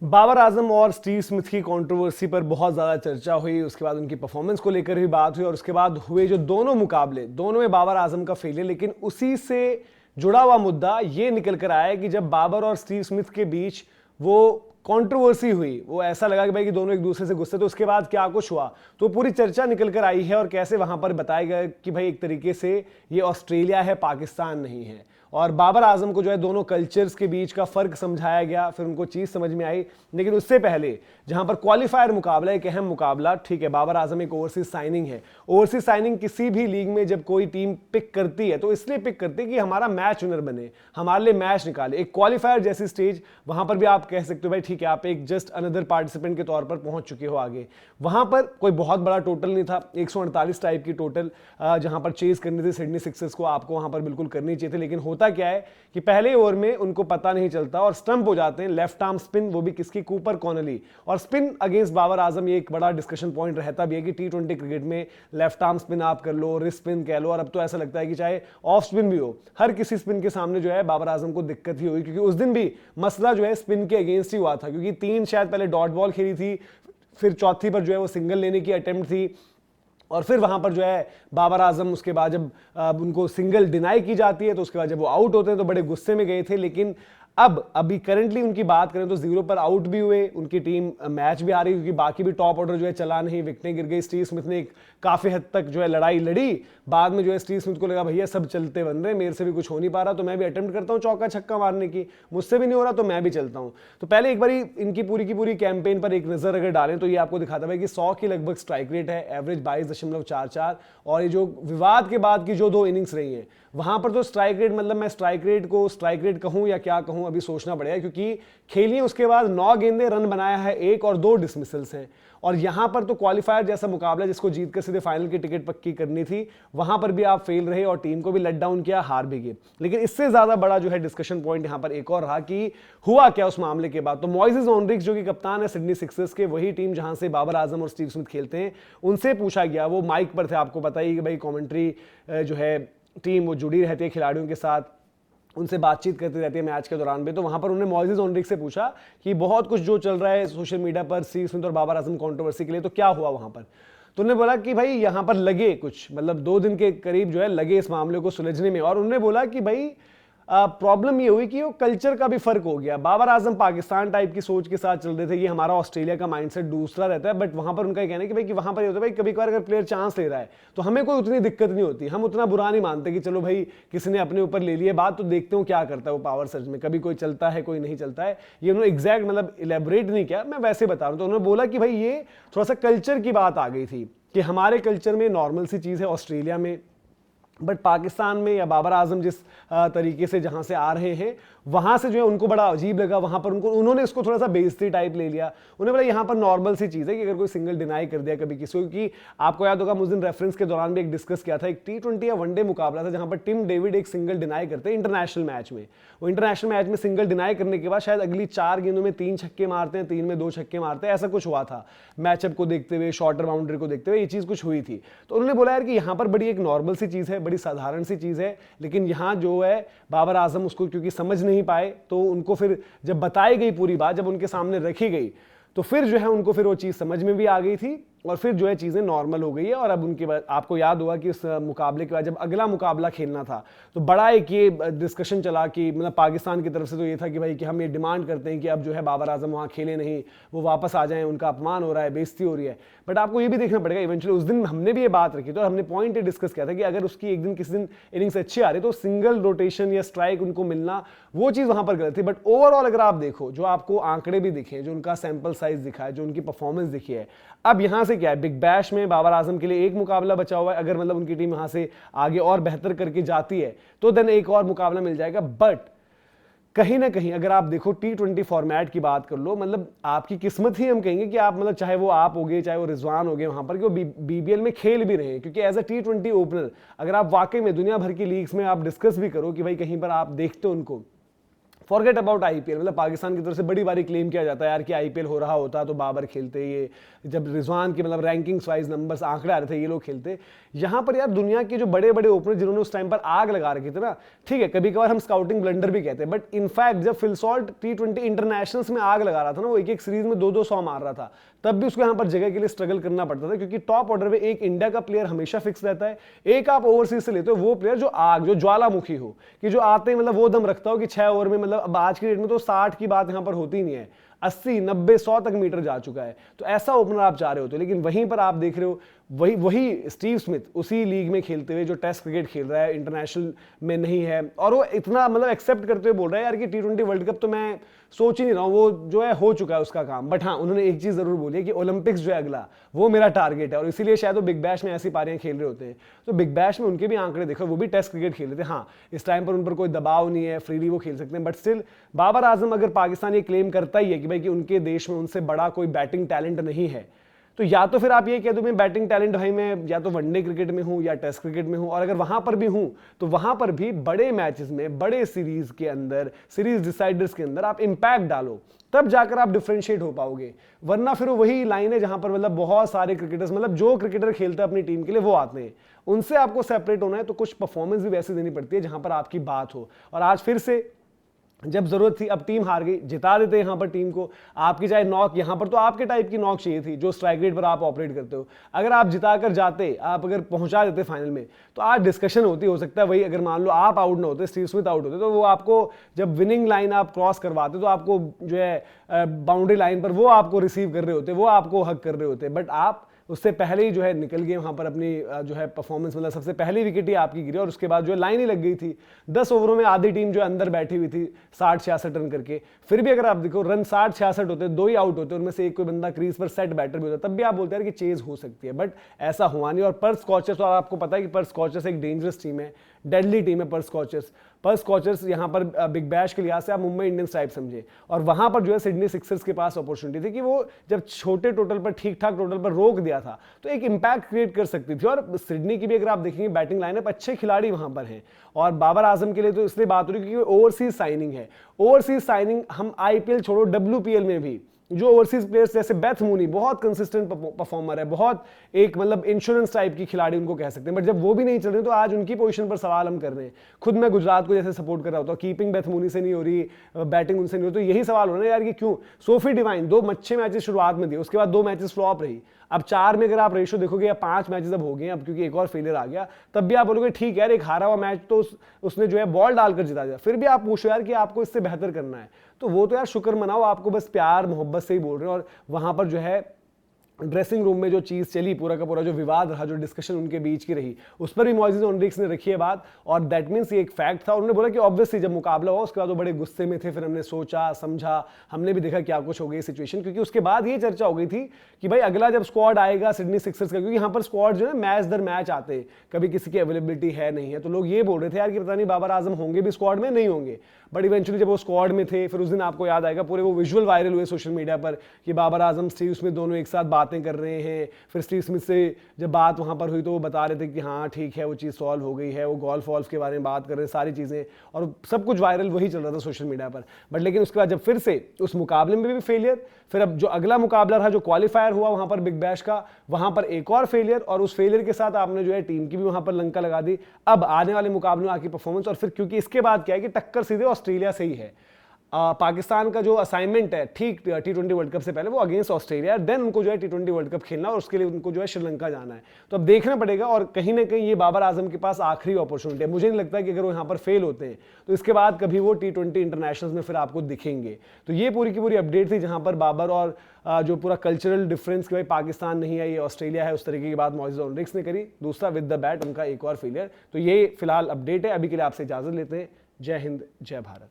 बाबर आजम और Steve Smith की controversy पर बहुत ज़्यादा चर्चा हुई। उसके बाद उनकी परफॉर्मेंस को लेकर भी बात हुई और उसके बाद हुए जो दोनों मुकाबले, दोनों में बाबर आजम का फेलियर। लेकिन उसी से जुड़ा हुआ मुद्दा ये निकल कर आया कि जब बाबर और स्टीव स्मिथ के बीच वो कंट्रोवर्सी हुई, वो ऐसा लगा कि भाई कि दोनों एक दूसरे से गुस्से, तो उसके बाद क्या कुछ हुआ, तो पूरी चर्चा निकल कर आई है और कैसे वहां पर बताया गया कि भाई एक तरीके से ये ऑस्ट्रेलिया है, पाकिस्तान नहीं है। और बाबर आजम को जो है दोनों कल्चर्स के बीच का फर्क समझाया गया, फिर उनको चीज समझ में आई। लेकिन उससे पहले जहां पर क्वालिफायर मुकाबला, एक अहम मुकाबला, ठीक है, बाबर आजम एक ओवरसीज साइनिंग है। ओवरसीज साइनिंग किसी भी लीग में जब कोई टीम पिक करती है तो इसलिए पिक करती है कि हमारा मैच विनर बने, हमारे लिए मैच निकाले। एक क्वालिफायर जैसी स्टेज, वहां पर भी आप कह सकते हो भाई ठीक है, आप एक जस्ट अनदर पार्टिसिपेंट के तौर पर पहुंच चुके हो आगे। वहां पर कोई बहुत बड़ा टोटल नहीं था, 148 टाइप की टोटल जहां पर चेज करनी थी सिडनी सिक्सर्स को, आपको वहां पर बिल्कुल करनी चाहिए थी। लेकिन होता क्या है कि पहले ओवर में उनको पता नहीं चलता और स्टंप हो जाते हैं। लेफ्ट आर्म स्पिन, वो भी किसकी, कूपर कॉनली। और स्पिन अगेंस्ट बाबर आजम, ये एक बड़ा डिस्कशन पॉइंट रहता भी है कि टी20 क्रिकेट में लेफ्ट आर्म स्पिन आप कर लो, रिस्ट स्पिन कह लो, और अब तो ऐसा लगता है कि चाहे ऑफ स्पिन भी हो, हर किसी स्पिन के सामने जो है बाबर आजम को दिक्कत ही हुई। क्योंकि उस दिन भी मसला जो है स्पिन के अगेंस्ट ही हुआ था, क्योंकि 3 शायद पहले डॉट बॉल खेली थी, फिर चौथी पर जो है वो सिंगल लेने की अटेम्प्ट थी, और फिर वहां पर जो है बाबर आजम उसके बाद जब उनको सिंगल डिनाई की जाती है तो उसके बाद जब वो आउट होते हैं तो बड़े गुस्से में गए थे। लेकिन अब अभी करंटली उनकी बात करें तो 0 पर आउट भी हुए, उनकी टीम मैच भी आ रही, क्योंकि बाकी भी टॉप ऑर्डर जो है चला नहीं, विकेटें गिर गई। स्टीव स्मिथ ने एक काफी हद तक जो है लड़ाई लड़ी, बाद में जो है स्टीव स्मिथ को लगा भैया सब चलते बन रहे, मेरे से भी कुछ हो नहीं पा रहा, तो मैं भी अटेम्प्ट करता हूं चौका छक्का मारने की, मुझसे भी नहीं हो रहा तो मैं भी चलता हूं। तो पहले एक बार इनकी पूरी की पूरी कैंपेन पर एक नजर अगर डालें तो ये आपको दिखाता है कि 100 की लगभग स्ट्राइक रेट है, एवरेज 22.44। और ये जो विवाद के बाद की जो 2 इनिंग्स रही हैं वहां पर तो स्ट्राइक रेट, मतलब मैं स्ट्राइक रेट को स्ट्राइक रेट कहूं या क्या कहूं अभी सोचना पड़ेगा, क्योंकि खेलिए उसके बाद 9 गेंदे, रन बनाया है 1 और 2 डिसमिसल्स हैं। और यहां पर तो क्वालिफायर जैसा मुकाबला जिसको जीतकर सीधे फाइनल की टिकट पक्की करनी थी, वहां पर भी आप फेल रहे और टीम को भी लेट डाउन किया, हार भी गए। लेकिन इससे ज्यादा बड़ा जो है डिस्कशन पॉइंट यहां पर एक और रहा कि हुआ क्या उस मामले के बाद। तो मॉइसेस ऑनरिक्स जो कि कप्तान है सिडनी सिक्सर्स के, वही टीम जहां से बाबर आजम और स्टीव स्मिथ खेलते हैं, उनसे पूछा गया, वो माइक पर थे, आपको पता ही कि भाई कमेंट्री जो है टीम वो जुड़ी रहती है खिलाड़ियों के साथ, उनसे बातचीत करती रहती है मैच के दौरान भी। तो वहां पर उन्होंने मॉइसेस ऑनरिक्स से पूछा कि बहुत कुछ जो चल रहा है सोशल मीडिया पर स्टीव स्मिथ और बाबर आजम कंट्रोवर्सी के लिए, तो क्या हुआ वहां पर। तो उन्होंने बोला कि भाई यहां पर लगे कुछ, मतलब 2 दिन के करीब जो है लगे इस मामले को सुलझने में। और उन्होंने बोला कि भाई प्रॉब्लम ये हुई कि वो कल्चर का भी फर्क हो गया। बाबर आजम पाकिस्तान टाइप की सोच के साथ चल रहे थे, ये हमारा ऑस्ट्रेलिया का माइंडसेट दूसरा रहता है। बट वहां पर उनका कहना है कि भाई कि वहां पर ये होता है भाई कभी कभार अगर प्लेयर चांस ले रहा है तो हमें कोई उतनी दिक्कत नहीं होती, हम उतना बुरा नहीं मानते कि चलो भाई किसी ने अपने ऊपर ले लिया बात, तो देखते हो क्या करता है वो पावर सर्च में, कभी कोई चलता है कोई नहीं चलता है। ये उन्होंने एग्जैक्ट मतलब इलेबोरेट नहीं किया, मैं वैसे बता रहा हूं। तो उन्होंने बोला कि भाई ये थोड़ा सा कल्चर की बात आ गई थी कि हमारे कल्चर में नॉर्मल सी चीज है ऑस्ट्रेलिया में, बट पाकिस्तान में या बाबर आजम जिस तरीके से जहां से आ रहे हैं वहां से जो है उनको बड़ा अजीब लगा, वहां पर उनको उन्होंने इसको थोड़ा सा बेइज्जती टाइप ले लिया। उन्होंने बोला यहाँ पर नॉर्मल सी चीज है कि अगर कोई सिंगल डिनाई कर दिया कभी किसी को, क्योंकि आपको याद होगा उस दिन रेफरेंस के दौरान भी एक डिस्कस किया था, एक टी20 या वनडे मुकाबला था जहां पर टिम डेविड एक सिंगल डिनाई करते हैं इंटरनेशनल मैच में। वो इंटरनेशनल मैच में सिंगल डिनाई करने के बाद शायद अगली 4 गेंदों में 3 छक्के मारते हैं, 3 में 2 छक्के मारते हैं, ऐसा कुछ हुआ था मैचअप को देखते हुए, शॉर्टर बाउंड्री को देखते हुए ये चीज कुछ हुई थी। तो उन्होंने बोला यार कि यहाँ पर बड़ी एक नॉर्मल सी चीज है, बड़ी साधारण सी चीज है, लेकिन यहाँ जो है बाबर आजम उसको क्योंकि समझ नहीं पाए, तो उनको फिर जब बताई गई पूरी बात, जब उनके सामने रखी गई, तो फिर जो है उनको फिर वो चीज समझ में भी आ गई थी और फिर जो है चीजें नॉर्मल हो गई है। और अब उनके बाद आपको याद होगा कि उस मुकाबले के बाद जब अगला मुकाबला खेलना था तो बड़ा एक ये डिस्कशन चला कि मतलब पाकिस्तान की तरफ से तो ये था कि भाई कि हम ये डिमांड करते हैं कि अब जो है बाबर आजम वहां खेले नहीं, वो वापस आ जाएं, उनका अपमान हो रहा है, बेइज्जती हो रही है। बट आपको ये भी देखना पड़ेगा, इवेंचुअली उस दिन हमने भी ये बात रखी तो हमने पॉइंट ये डिस्कस किया था कि अगर उसकी एक दिन किसी दिन इनिंग्स अच्छी आ रही तो सिंगल रोटेशन या स्ट्राइक उनको मिलना, वो चीज वहां पर गलत थी। बट ओवरऑल अगर आप देखो, जो आपको आंकड़े भी दिखे, जो उनका सैंपल साइज दिखा है, जो उनकी परफॉर्मेंस दिखी है, अब यहां से क्या है, बिग बैश में बाबर आजम के लिए एक मुकाबला बचा हुआ है। अगर मतलब उनकी टीम यहां से आगे और बेहतर करके जाती है तो देन एक और मुकाबला मिल जाएगा। बट कहीं ना कहीं अगर आप देखो टी20 फॉर्मेट की बात कर लो, मतलब आपकी किस्मत ही हम कहेंगे कि आप मतलब चाहे वो आप हो गए चाहे वो रिजवान हो गए वहां पर, कि वो बीबीएल में खेल भी रहे हैं। क्योंकि एज अ टी20 ओपनर अगर आप वाकई में दुनिया भर की लीग्स में आप डिस्कस भी करो कि भाई कहीं पर आप देखते हो उनको फॉरगेट अबाउट आईपीएल, मतलब पाकिस्तान की तरफ से बड़ी बारी क्लेम किया जाता है यार कि आईपीएल हो रहा होता तो बाबर खेलते, ये जब रिजवान के मतलब रैंकिंग्स वाइज नंबर्स आंकड़े आ रहे थे ये लोग खेलते। यहाँ पर यार दुनिया के जो बड़े बड़े ओपनर जिन्होंने उस टाइम पर आग लगा रखी थी ना, ठीक है कभी कभार हम स्काउटिंग ब्लंडर भी कहते हैं, बट इनफैक्ट जब फिल सॉल्ट T20 इंटरनेशनल्स में आग लगा रहा था ना, वो एक एक सीरीज में 200 मार रहा था, तब भी उसको यहाँ पर जगह के लिए स्ट्रगल करना पड़ता था, क्योंकि टॉप ऑर्डर में एक इंडिया का प्लेयर हमेशा फिक्स रहता है, एक आप ओवरसीज से लेते हो वो प्लेयर जो आग, जो ज्वालामुखी हो, कि जो आते ही मतलब वो दम रखता हो कि 6 ओवर में, मतलब अब आज की डेट में तो 60 की बात यहाँ पर होती नहीं है, 80 90 100 तक मीटर जा चुका है, तो ऐसा ओपनर आप चाह रहे होते हो। लेकिन वहीं पर आप देख रहे हो वही स्टीव स्मिथ उसी लीग में खेलते हुए जो टेस्ट क्रिकेट खेल रहा है, इंटरनेशनल में नहीं है, और वो इतना मतलब एक्सेप्ट करते हुए बोल रहा है यार कि T20 वर्ल्ड कप तो मैं सोच ही नहीं रहा हूँ, वो जो है हो चुका है उसका काम। बट हाँ, उन्होंने एक चीज जरूर बोली है कि ओलंपिक्स जो है अगला वो मेरा टारगेट है, और इसीलिए शायद वो बिग बैश में ऐसी पारियां खेल रहे होते हैं। तो बिग बैश में उनके भी आंकड़े देखो, वो भी टेस्ट क्रिकेट खेल रहे थे। हाँ, इस टाइम पर उन पर कोई दबाव नहीं है, फ्रीली वो खेल सकते हैं, बट स्टिल बाबर आजम अगर पाकिस्तान ये क्लेम करता ही है कि भाई कि उनके देश में उनसे बड़ा कोई बैटिंग टैलेंट नहीं है, तो या तो फिर आप ये कह दो मैं बैटिंग टैलेंट भाई मैं या तो वनडे क्रिकेट में हूं या टेस्ट क्रिकेट में हूं, और अगर वहां पर भी हूं तो वहां पर भी बड़े मैचेस में, बड़े सीरीज के अंदर, सीरीज डिसाइडर्स के अंदर आप इंपैक्ट डालो, तब जाकर आप डिफरेंशिएट हो पाओगे। वरना फिर वही लाइन है जहां पर मतलब बहुत सारे क्रिकेटर्स, मतलब जो क्रिकेटर खेलते हैं अपनी टीम के लिए वो आते हैं, उनसे आपको सेपरेट होना है, तो कुछ परफॉर्मेंस भी वैसी देनी पड़ती है जहां पर आपकी बात हो। और आज फिर से जब जरूरत थी, अब टीम हार गई, जिता देते यहां पर टीम को, आपकी चाहे नॉक, यहां पर तो आपके टाइप की नॉक चाहिए थी जो स्ट्राइक रेट पर आप ऑपरेट करते हो, अगर आप जिता कर जाते, आप अगर पहुंचा देते फाइनल में, तो आज डिस्कशन होती, हो सकता है वही अगर मान लो आप आउट ना होते, स्टीव स्मिथ आउट होते, तो वो आपको जब विनिंग लाइन आप क्रॉस करवाते तो आपको जो है बाउंड्री लाइन पर वो आपको रिसीव कर रहे होते, वो आपको हक कर रहे होते, बट आप उससे पहले ही जो है निकल गए वहां पर, अपनी जो है परफॉर्मेंस, मतलब सबसे पहली विकेट ही आपकी गिरी, और उसके बाद जो है लाइन ही लग गई थी। 10 ओवरों में आधी टीम जो अंदर बैठी हुई थी 60-66 रन करके, फिर भी अगर आप देखो रन 60-66 होते, 2 ही आउट होते, उनमें से एक कोई बंदा क्रीज पर सेट बैटर भी होता, तब भी आप बोलते हैं कि चेज हो सकती है, बट ऐसा हुआ नहीं। और पर्थ स्कॉचर्स, और आपको पता है कि पर्थ स्कॉचर्स एक डेंजरस टीम है, डेडली टीम है पर्थ स्कॉचर्स यहाँ पर बिग बैश के लिहाज से आप मुंबई इंडियंस टाइप समझे, और वहां पर जो है सिडनी सिक्सर्स के पास अपॉर्चुनिटी थी कि वो जब छोटे टोटल पर, ठीक ठाक टोटल पर रोक दिया था, तो एक इंपैक्ट क्रिएट कर सकती थी। और सिडनी की भी अगर आप देखेंगे बैटिंग लाइनअप, अच्छे खिलाड़ी वहां पर हैं, और बाबर आजम के लिए तो इसलिए बात हो रही है क्योंकि ओवरसीज साइनिंग है। ओवरसीज साइनिंग हम आईपीएल छोड़ो, WPL में भी जो ओवरसीज प्लेयर्स जैसे बेथ मूनी बहुत कंसिस्टेंट परफॉर्मर है, बहुत एक मतलब इंश्योरेंस टाइप की खिलाड़ी उनको कह सकते हैं, बट जब वो भी नहीं चल रहे तो आज उनकी पोजीशन पर सवाल हम कर रहे हैं। खुद मैं गुजरात को जैसे सपोर्ट कर रहा होता हूँ, कीपिंग बेथ मूनी से नहीं हो रही, बैटिंग उनसे नहीं हो, तो यही सवाल हो रहा है यार कि क्यों। सोफी डिवाइन 2 अच्छे मैचेस शुरुआत में दिए, उसके बाद 2 मैचेस फ्लॉप रही, अब 4 में अगर आप रेशो देखोगे या 5 मैचेस अब हो गए अब, क्योंकि एक और फेलियर आ गया, तब भी आप बोलोगे ठीक है यार, एक हारा हुआ मैच तो उसने जो है बॉल डालकर जिता दिया, फिर भी आप पूछो यार कि आपको इससे बेहतर करना है, तो वो तो यार शुक्र मनाओ, आपको बस प्यार मोहब्बत से ही बोल रहे हैं। और वहां पर जो है ड्रेसिंग रूम में जो चीज चली, पूरा का पूरा जो विवाद रहा, जो डिस्कशन उनके बीच की रही, उस पर भी मोइसेस ओनरिक्स ने रखी है बात, और दैट मींस ये एक फैक्ट था। उन्होंने बोला कि ऑब्वियसली जब मुकाबला हुआ उसके बाद वो बड़े गुस्से में थे, फिर हमने सोचा समझा, हमने भी देखा क्या कुछ हो गई सिचुएशन, क्योंकि उसके बाद ये चर्चा हो गई थी कि भाई अगला जब स्क्वाड आएगा सिडनी सिक्सर्स का, क्योंकि यहाँ पर स्क्वाड जो है मैच दर मैच आते, कभी किसी की अवेलेबिलिटी है नहीं है, तो लोग ये बोल रहे थे यार कि पता नहीं बाबर आजम होंगे भी स्क्वाड में, नहीं होंगे, बट इवेंचुअली जब वो स्क्वाड में थे, फिर उस दिन आपको याद आएगा पूरे वो विजुअल वायरल हुए सोशल मीडिया पर कि बाबर आजम स्टीव स्मिथ दोनों एक साथ बातें कर रहे हैं, फिर स्टीव स्मिथ से जब बात वहां पर हुई तो वो बता रहे थे कि हाँ ठीक है वो चीज़ सॉल्व हो गई है, वो गोल्फ वॉल्फ के बारे में बात कर रहे हैं, सारी चीज़ें, और सब कुछ वायरल वही चल रहा था सोशल मीडिया पर। बट लेकिन उसके बाद जब फिर से उस मुकाबले में भी फेलियर, फिर अब जो अगला मुकाबला रहा जो क्वालिफायर हुआ वहां पर बिग बैश का, वहां पर एक और फेलियर, और उस फेलियर के साथ आपने जो है टीम की भी वहां पर लंका लगा दी। अब आने वाले मुकाबले में आकी परफॉर्मेंस, और फिर क्योंकि इसके बाद क्या है कि टक्कर सीधे ऑस्ट्रेलिया से ही है, पाकिस्तान का जो असाइनमेंट है ठीक T20 वर्ल्ड कप से पहले वो अगेंस्ट ऑस्ट्रेलिया, देन उनको जो है T20 वर्ल्ड कप खेलना, और उसके लिए उनको जो है श्रीलंका जाना है। तो अब देखना पड़ेगा, और कहीं ना कहीं ये बाबर आजम के पास आखिरी अपॉर्चुनिटी है। मुझे नहीं लगता कि अगर वो यहाँ पर फेल होते हैं तो इसके बाद कभी वो T20 इंटरनेशनल में फिर आपको दिखेंगे। तो ये पूरी की पूरी अपडेट थी जहां पर बाबर और जो पूरा कल्चरल डिफरेंस कि भाई पाकिस्तान नहीं है ये ऑस्ट्रेलिया है, उस तरीके की बात मोइसेस ओनरिक्स ने करी। दूसरा विद द बैट उनका एक और फेलियर। तो ये फिलहाल अपडेट है, अभी के लिए आपसे इजाजत लेते हैं। जय हिंद, जय भारत।